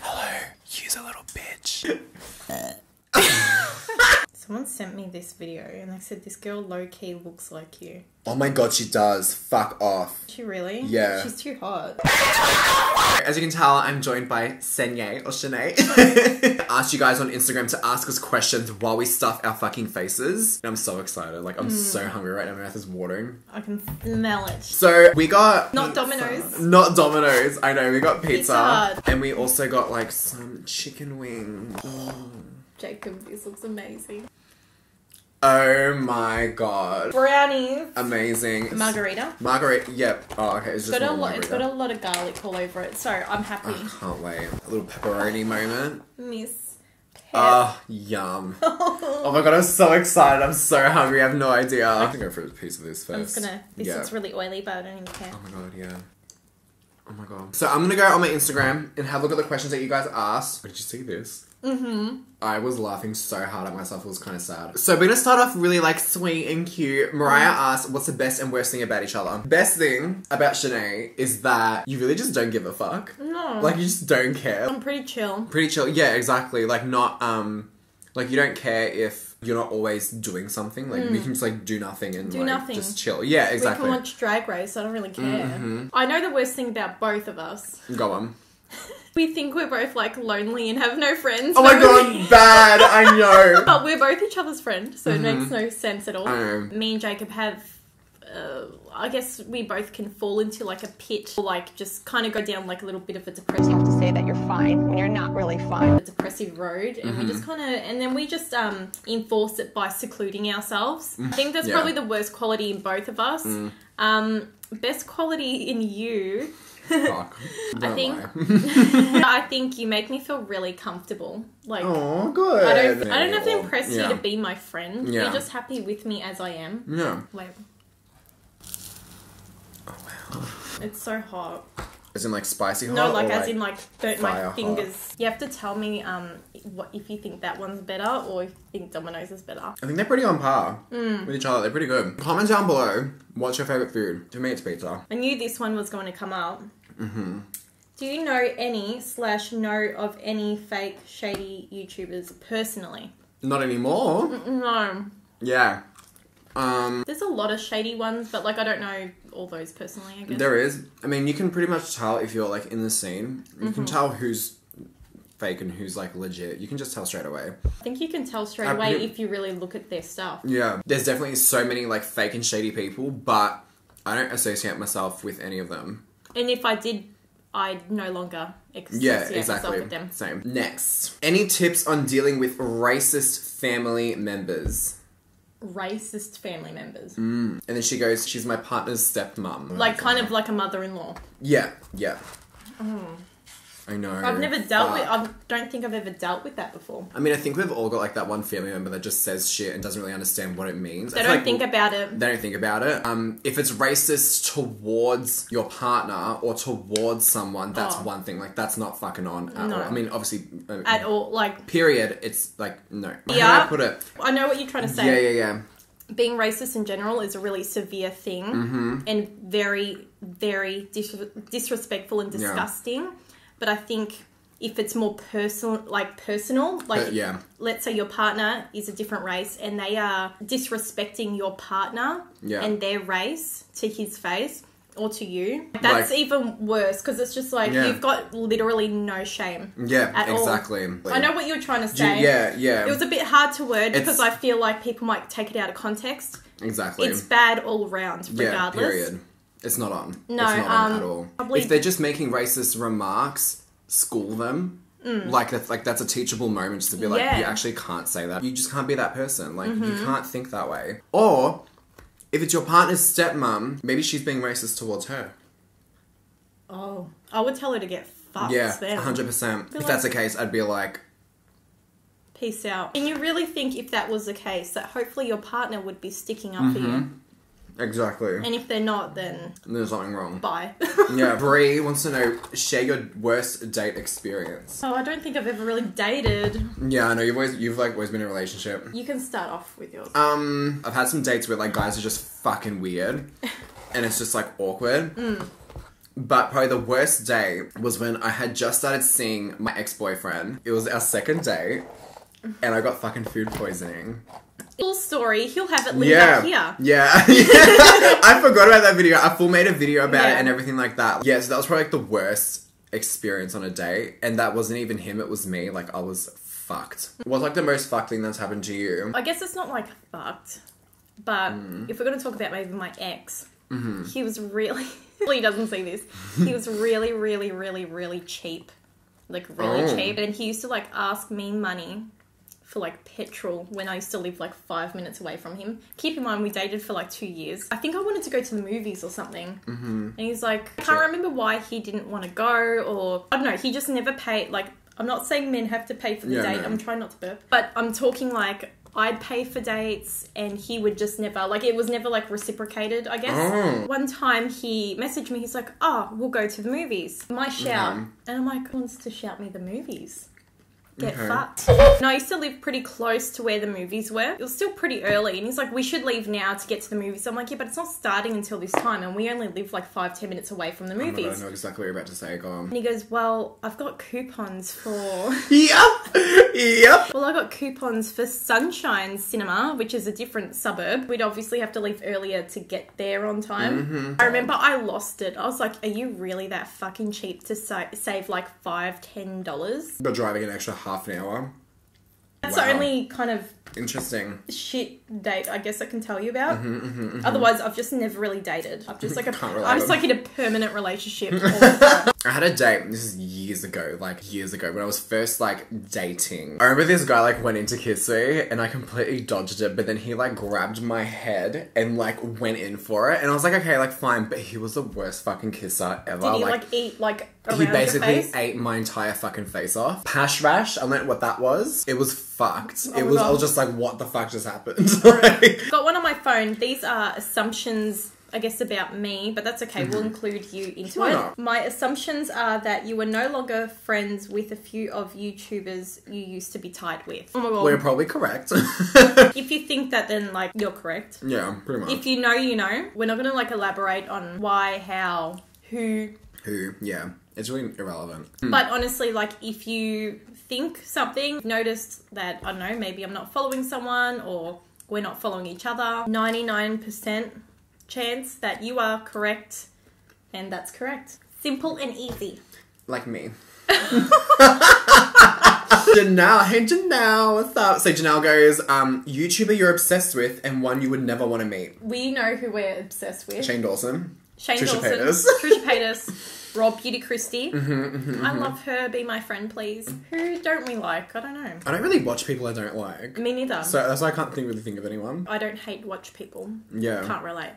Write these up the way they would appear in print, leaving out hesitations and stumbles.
Hello, you's a little bitch. Someone sent me this video and they said this girl low-key looks like you. Oh my god, she does. Fuck off. She really? Yeah. She's too hot. As you can tell, I'm joined by Senyay or Shady. Asked you guys on Instagram to ask us questions while we stuff our fucking faces. And I'm so excited. Like, I'm so hungry right now. My mouth is watering. I can smell it. So, we got... Not pizza. Domino's. Not Domino's. I know, we got pizza. Pizza Hut. And we also got, like, some chicken wings. Jacob, this looks amazing. Oh my god. Brownies. Amazing. Margarita. Margarita, yep. Oh, okay, it's just It's margarita. got a lot of garlic all over it, so I'm happy. I can't wait. A little pepperoni moment. Miss Pep. Oh, yum. Oh my god, I'm so excited. I'm so hungry. I have no idea. I'm gonna go for a piece of this first. I'm just gonna... This looks really oily, but I don't even care. Oh my god, yeah. Oh my god. So I'm gonna go on my Instagram and have a look at the questions that you guys asked. Did you see this? Mm-hmm. I was laughing so hard at myself. It was kind of sad. So we're gonna start off really like sweet and cute. Mariah asked, what's the best and worst thing about each other? Best thing about Senay is that you really just don't give a fuck. No. Like you just don't care. I'm pretty chill. Pretty chill. Yeah, exactly. Like not, like you don't care if you're not always doing something. Like we can just like do nothing and just chill. Yeah, exactly. We can watch Drag Race. I don't really care. I know the worst thing about both of us. Go on. We think we're both like lonely and have no friends. Oh my god, bad, I know. But we're both each other's friends, so it makes no sense at all. Me and Jacob have, I guess we both can fall into like a pit, or like just kind of go down like a little bit of a depressive. You have to say that you're fine when you're not really fine. A depressive road, and we just kind of, and then we just enforce it by secluding ourselves. I think that's probably the worst quality in both of us. Best quality in you. Fuck. I think you make me feel really comfortable. Like, oh, good. I don't have to impress you to be my friend. Yeah. You're just happy with me as I am. Yeah. Wait. Oh wow. It's so hot. As in like spicy hot? No, like or, as in like burnt my fire fingers. hot? You have to tell me what if you think that one's better or if you think Domino's is better. I think they're pretty on par with each other. They're pretty good. Comment down below, what's your favourite food? For me, it's pizza. I knew this one was going to come up. Do you know any/know of any fake shady YouTubers personally? Not anymore. No. Yeah. There's a lot of shady ones, but like I don't know all those personally, I guess. There is. I mean, you can pretty much tell if you're like in the scene. You can tell who's fake and who's like legit. You can just tell straight away. I think you can tell straight away if you really look at their stuff. Yeah. There's definitely so many like fake and shady people, but I don't associate myself with any of them. And if I did, I'd no longer associate myself with them. Same. Next. Any tips on dealing with racist family members? Racist family members. And then she goes, she's my partner's stepmom. Like kind of like a mother-in-law. Yeah, yeah. I know. I've never dealt with, I don't think I've ever dealt with that before. I mean, I think we've all got like that one family member that just says shit and doesn't really understand what it means. They don't think about it. They don't think about it. If it's racist towards your partner or towards someone, that's one thing. Like, that's not fucking on at all. I mean, obviously... at all, like... Period. It's like, no. Yeah. How do I put it? I know what you're trying to say. Yeah. Being racist in general is a really severe thing and very, very disrespectful and disgusting. Yeah. But I think... if it's more personal, let's say your partner is a different race and they are disrespecting your partner and their race to his face or to you, that's like, even worse because it's just like you've got literally no shame. Yeah, at exactly. All. I know what you're trying to say. Yeah. It was a bit hard to word because I feel like people might take it out of context. Exactly. It's bad all around, regardless. Yeah, period. It's not on. No, it's not on at all. Probably... If they're just making racist remarks, school them. Like that's a teachable moment just to be like, you actually can't say that. You just can't be that person. Like you can't think that way. Or if it's your partner's stepmom, maybe she's being racist towards her. Oh, I would tell her to get fucked. Yeah, then. 100%. If that's the case, I'd be like, peace out. And you really think if that was the case, that hopefully your partner would be sticking up for you. Exactly. And if they're not, then... there's something wrong. Bye. Yeah. Bree wants to know, share your worst date experience. Oh, I don't think I've ever really dated. Yeah, I know. You've always been in a relationship. You can start off with yours. I've had some dates where, like, guys are just fucking weird. And it's just, like, awkward. But probably the worst day was when I had just started seeing my ex-boyfriend. It was our second date, and I got fucking food poisoning. Full story, he'll have it linked up here. Yeah. I forgot about that video. I full made a video about it and everything like that. Yeah, so that was probably like the worst experience on a date. And that wasn't even him, it was me. Like, I was fucked. What's like the most fucked thing that's happened to you? I guess it's not like fucked, but if we're going to talk about maybe my ex, he was really, he doesn't see this, he was really, really, really, really cheap. Like, really cheap. And he used to like ask me money for like petrol when I used to live like 5 minutes away from him. Keep in mind, we dated for like 2 years. I think I wanted to go to the movies or something. And he's like, I can't remember why he didn't want to go, or I don't know, he just never paid. Like, I'm not saying men have to pay for the date. No. I'm trying not to burp. But I'm talking like, I'd pay for dates and he would just never, like, it was never like reciprocated, I guess. One time he messaged me, he's like, oh, we'll go to the movies. My shout. And I'm like, who wants to shout me the movies? Get fucked. No, I used to live pretty close to where the movies were. It was still pretty early. And he's like, we should leave now to get to the movies. I'm like, yeah, but it's not starting until this time. And we only live like 5-10 minutes away from the movies. Oh my God, I know exactly what you're about to say. Go on. And he goes, well, I've got coupons for... Yep. Well, I got coupons for Sunshine Cinema, which is a different suburb. We'd obviously have to leave earlier to get there on time. I remember I lost it. I was like, are you really that fucking cheap to save like $5-10? But driving an extra half an hour. That's the only kind of interesting shit date I guess I can tell you about. Otherwise, I've just never really dated. I'm just like I'm just like in a permanent relationship all the time. I had a date, this is years ago, when I was first like dating. I remember this guy like went in to kiss me and I completely dodged it, but then he like grabbed my head and like went in for it, and I was like, okay, like fine, but he was the worst fucking kisser ever. Did he like eat like around he basically your face? ate my entire fucking face off. Pash rash, I learned what that was. It was fucked. I was just like, what the fuck just happened? Got one on my phone. These are assumptions, I guess, about me, but that's okay. We'll include you into it. My assumptions are that you are no longer friends with a few of YouTubers you used to be tied with. Oh my God. We're probably correct. If you think that, then like you're correct. Yeah, pretty much. If you know, you know. We're not going to like elaborate on why, how, who. Yeah. It's really irrelevant. But honestly, like, if you think something, noticed that, I don't know, maybe I'm not following someone or we're not following each other, 99% chance that you are correct, and that's correct. Simple and easy. Like me. Janelle, hey Janelle, what's up? So Janelle goes, YouTuber you're obsessed with and one you would never want to meet. We know who we're obsessed with. Shane Dawson. Trisha Paytas. Rob Beauty Christie. I love her. Be my friend, please. Who don't we like? I don't know. I don't really watch people I don't like. Me neither. So that's why I can't really think of anyone. I don't hate watch people. Yeah. Can't relate.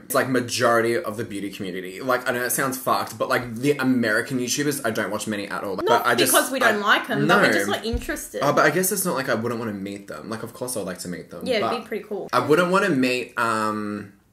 It's like majority of the beauty community. Like, I know it sounds fucked, but like the American YouTubers, I don't watch many at all. Not because we don't like them, but we're just not interested. Oh, but I guess it's not like I wouldn't want to meet them. Like, of course I would like to meet them. Yeah, it'd be pretty cool. I wouldn't want to meet,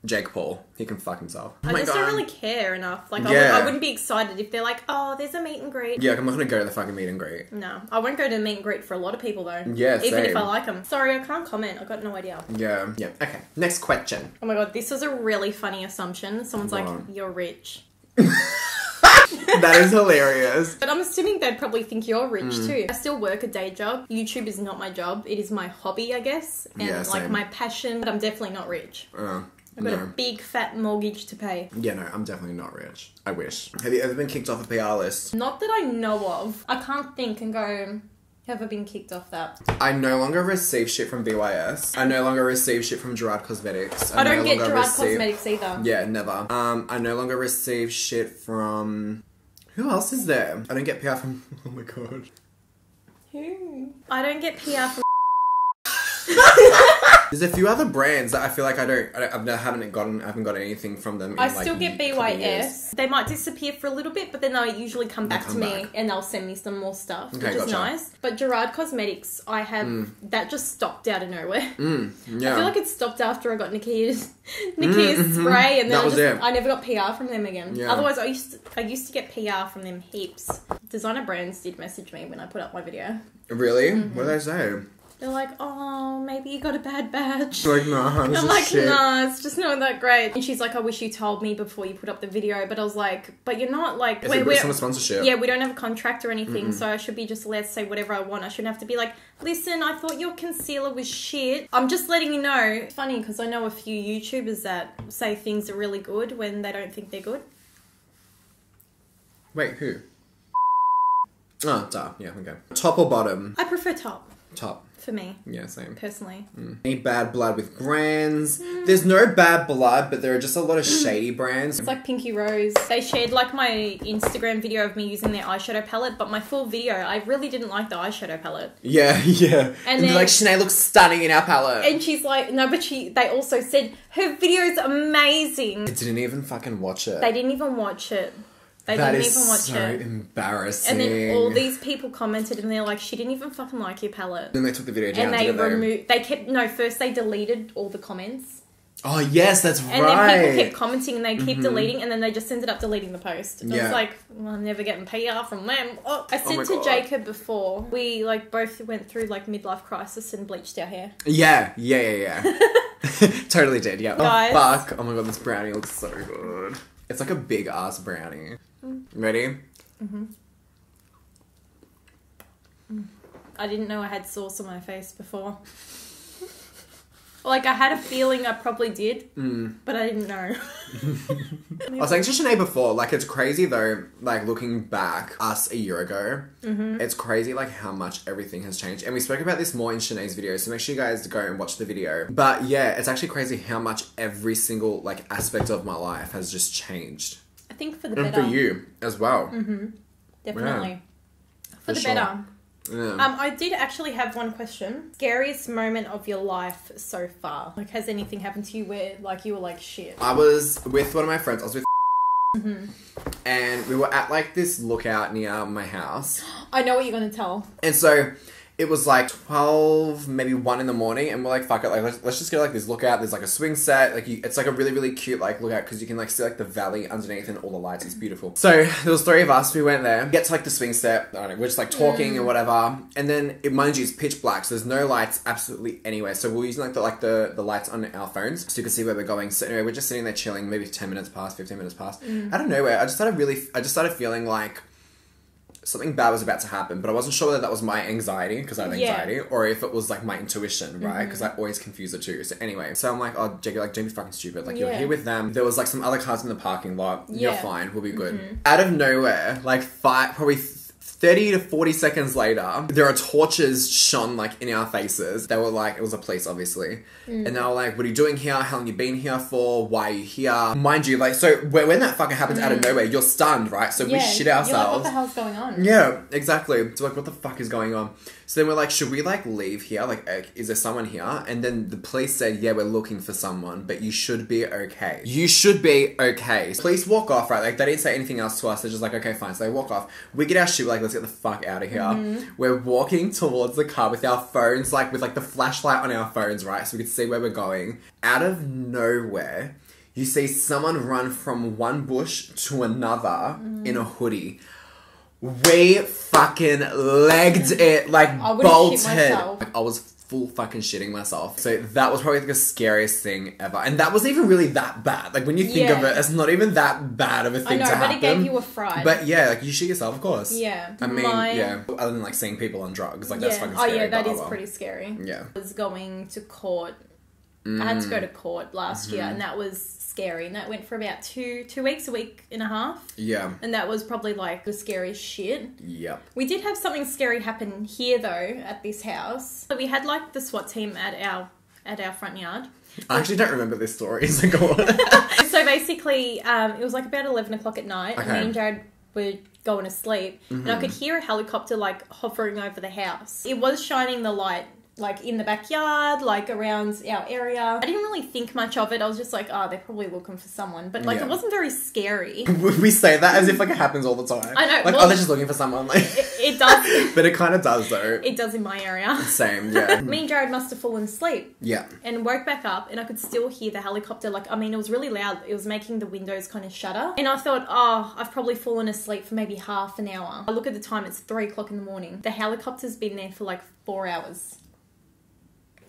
Jake Paul. He can fuck himself. I just don't really care enough. Like, I wouldn't be excited if they're like, oh, there's a meet and greet. Yeah, I'm not going to go to the fucking meet and greet. No. I won't go to the meet and greet for a lot of people, though. Yeah, even if I like them. Sorry, I can't comment. I've got no idea. Yeah. Okay. Next question. Oh my God, this was a really funny assumption. Someone's like, you're rich. That is hilarious. But I'm assuming they'd probably think you're rich too. I still work a day job. YouTube is not my job. It is my hobby, I guess. And like my passion. But I'm definitely not rich. I've got a big fat mortgage to pay. Yeah, no, I'm definitely not rich. I wish. Have you ever been kicked off a PR list? Not that I know of. I can't think and go, have I been kicked off that? I no longer receive shit from BYS. I no longer receive shit from Gerard Cosmetics. I don't get Gerard Cosmetics either. Yeah, never. I no longer receive shit from... Who else is there? I don't get PR from... Oh my God. Who? I don't get PR from... There's a few other brands that I feel like I haven't got anything from them. I still get BYS. They might disappear for a little bit, but then they'll usually come back to me and they'll send me some more stuff, which is nice. But Gerard Cosmetics, I have that just stopped out of nowhere. Yeah. I feel like it stopped after I got Nikia's spray, and then I never got PR from them again. Yeah. Otherwise, I used to get PR from them heaps. Designer brands did message me when I put up my video. Really? What did they say? They're like, oh, maybe you got a bad batch. Like, nah, I'm like, nah, it's just not that great. And she's like, I wish you told me before you put up the video. But I was like, but you're not like... It's on a sponsorship. Yeah, we don't have a contract or anything, so I should be just allowed to say whatever I want. I shouldn't have to be like, listen, I thought your concealer was shit. I'm just letting you know. It's funny because I know a few YouTubers that say things are really good when they don't think they're good. Wait, who? Oh, duh. Yeah, okay. Top or bottom? I prefer top. Top. For me. Yeah, same. Personally. Any bad blood with brands? There's no bad blood, but there are just a lot of shady brands. It's like Pinky Rose. They shared like my Instagram video of me using their eyeshadow palette, but my full video, I really didn't like the eyeshadow palette. Yeah, yeah. And they're like, Senay looks stunning in our palette. And she's like, no, but they also said, her video's amazing. They didn't even fucking watch it. They didn't even watch it. They that didn't is even watch so it. Embarrassing. And then all these people commented and they're like, she didn't even fucking like your palette. Then they took the video down. And they removed, first they deleted all the comments. Oh yes, that's and right. And then people kept commenting and they keep deleting and then they just ended up deleting the post. And I was like, well, I'm never getting PR from them. Oh, I said to Jacob before, we like both went through like midlife crisis and bleached our hair. Yeah. Totally did, yeah. Guys. Oh fuck. Oh my god, this brownie looks so good. It's like a big ass brownie. Ready? I didn't know I had sauce on my face before. Like, I had a feeling I probably did, but I didn't know. I was saying to Senay before, like, it's crazy though, like, looking back, us a year ago, it's crazy, like, how much everything has changed. And we spoke about this more in Senay's video, so make sure you guys go and watch the video. But yeah, it's actually crazy how much every single, like, aspect of my life has just changed. I think for the better. And for you as well. Definitely. Yeah. For the better. Yeah. I did actually have one question. Scariest moment of your life so far? Like, has anything happened to you where, like, you were like, shit? I was with one of my friends. I was with and we were at, like, this lookout near my house. I know what you're going to tell. And so it was like 12, maybe 1 in the morning, and we're like, fuck it, like, let's just go, like, this lookout. There's, like, a swing set. Like, it's, like, a really, really cute, like, lookout, because you can, like, see, like, the valley underneath and all the lights. It's beautiful. So there was 3 of us. We went there. Get to, like, the swing set. I don't know. We're just, like, talking and whatever. And then, mind you, it's pitch black, so there's no lights absolutely anywhere. So we're using, like, the lights on our phones, so you can see where we're going. So anyway, we're just sitting there chilling, maybe 10 minutes past, 15 minutes past. Out of nowhere, I just started feeling like something bad was about to happen, but I wasn't sure whether that was my anxiety, because I have anxiety, or if it was, like, my intuition, right? Because I always confuse the two. So anyway, so I'm like, oh, Jackie, like, don't be fucking stupid. Like, you're here with them. There was, like, some other cars in the parking lot. You're fine. We'll be good. Out of nowhere, like, probably 30 to 40 seconds later, there are torches shone, like, in our faces. They were like, it was a police, obviously. And they were like, what are you doing here? How long you been here for? Why are you here? Mind you, like, so when that fucking happens out of nowhere, you're stunned, right? So we shit ourselves. You're like, what the hell's going on? Yeah, exactly. So, like, what the fuck is going on? So then we're like, should we, like, leave here? Like, is there someone here? And then the police said, yeah, we're looking for someone, but you should be okay. You should be okay. So police walk off, right? Like, they didn't say anything else to us. They're just like, okay, fine. So they walk off. We get our shit, we're like, let's get the fuck out of here. We're walking towards the car with our phones, like, with, like, the flashlight on our phones, right? So we could see where we're going. Out of nowhere, you see someone run from one bush to another in a hoodie. We fucking legged it, like, bolted. Like, I was full fucking shitting myself. So that was probably, like, the scariest thing ever. And that wasn't even really that bad. Like, when you think of it, it's not even that bad of a thing to happen. But it gave you a fright. But yeah, like, you shit yourself, of course. Yeah. I mean, other than, like, seeing people on drugs. Like, that's fucking scary. Oh, yeah, that is pretty scary. Yeah. I was going to court. I had to go to court last year, and that was scary. And that went for about two weeks, a week and a half. Yeah. And that was probably, like, the scariest shit. Yep. We did have something scary happen here, though, at this house. So we had, like, the SWAT team at our front yard. I actually don't remember this story, so go on. So basically, it was, like, about 11 o'clock at night, and me and Jared were going to sleep, and I could hear a helicopter, like, hovering over the house. It was shining the light, like, in the backyard, like, around our area. I didn't really think much of it. I was just like, oh, they're probably looking for someone. But, like, it wasn't very scary. We say that as if, like, it happens all the time. I know. Like, well, oh, they're just looking for someone. Like, it does. But it kind of does, though. It does in my area. Same, yeah. Me and Jared must have fallen asleep. Yeah. And woke back up, and I could still hear the helicopter. Like, I mean, it was really loud. It was making the windows kind of shudder. And I thought, oh, I've probably fallen asleep for maybe half an hour. I look at the time, it's 3 o'clock in the morning. The helicopter's been there for, like, 4 hours.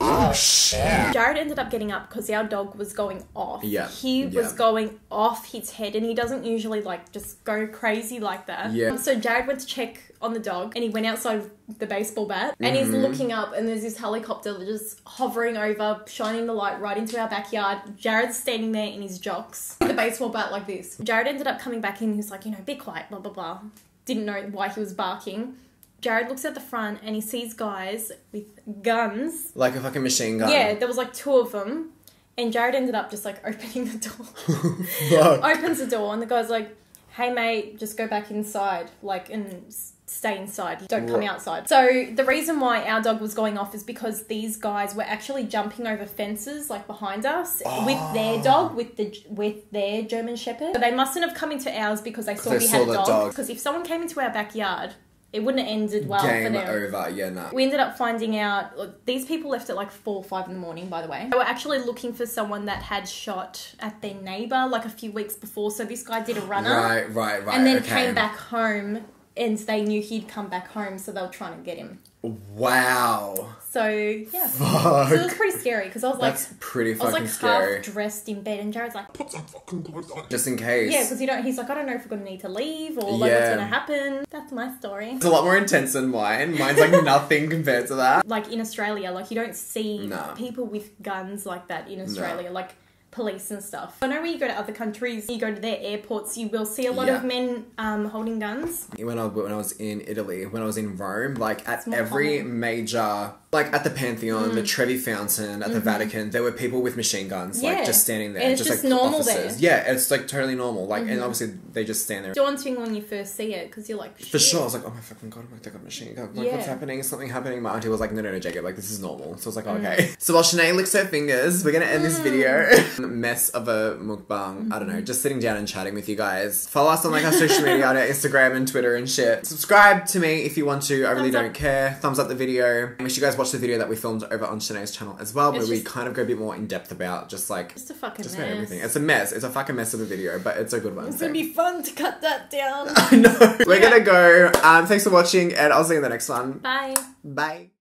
Oh, shit. Jared ended up getting up because our dog was going off. Yeah. He was going off his head, and he doesn't usually, like, just go crazy like that. Yeah. So Jared went to check on the dog, and he went outside with the baseball bat, and he's looking up, and there's this helicopter just hovering over, shining the light right into our backyard. Jared's standing there in his jocks, with the baseball bat like this. Jared ended up coming back in, he was like, you know, be quiet, blah, blah, blah. Didn't know why he was barking. Jared looks at the front and he sees guys with guns. Like a fucking machine gun. Yeah, there was like 2 of them. And Jared ended up just like opening the door. Opens the door and the guy's like, hey mate, just go back inside. Like, and stay inside. Don't come outside. So the reason why our dog was going off is because these guys were actually jumping over fences like behind us with their dog, with their German Shepherd. So they mustn't have come into ours because they saw we had a dog. Because if someone came into our backyard, it wouldn't have ended well Game for them. over, yeah, no. We ended up finding out, look, these people left at like 4 or 5 in the morning, by the way. They were actually looking for someone that had shot at their neighbour like a few weeks before. So this guy did a runner. Right. And then came back home, and they knew he'd come back home, so they were trying to get him. Wow. So, yeah. Fuck. So it was pretty scary, because I was like... That's pretty I was fucking like scary. half dressed in bed, and Jared's like... Put some fucking clothes on. Just in case. Yeah, because he's like, I don't know if we're going to need to leave, or like what's going to happen. That's my story. It's a lot more intense than mine. Mine's like nothing compared to that. Like in Australia, like you don't see people with guns like that in Australia. Like police and stuff. I know when you go to other countries, you go to their airports, you will see a lot of men holding guns. When I was in Italy, when I was in Rome, like at every major, like at the Pantheon, the Trevi Fountain, at the Vatican, there were people with machine guns, like just standing there. And it's just like normal officers. There. Yeah, it's like totally normal. Like, and obviously they just stand there. It's daunting when you first see it, because you're like, shit. For sure, I was like, oh my fucking god, they got a machine gun. Like, what's happening? Is something happening? My auntie was like, no, Jacob, like, this is normal. So I was like, oh, okay. So while Senay licks her fingers, we're gonna end this video. Mess of a mukbang. I don't know, just sitting down and chatting with you guys. Follow us on like our social media, on our Instagram and Twitter and shit. Subscribe to me if you want to. I really don't care. Thumbs up the video. Make sure you guys watch the video that we filmed over on Senay's channel as well, where we kind of go a bit more in depth about just like just a fucking mess. about everything. It's a mess. It's a fucking mess of a video, but it's a good one. It's gonna be fun to cut that down. I know. We're gonna go. Thanks for watching, and I'll see you in the next one. Bye. Bye.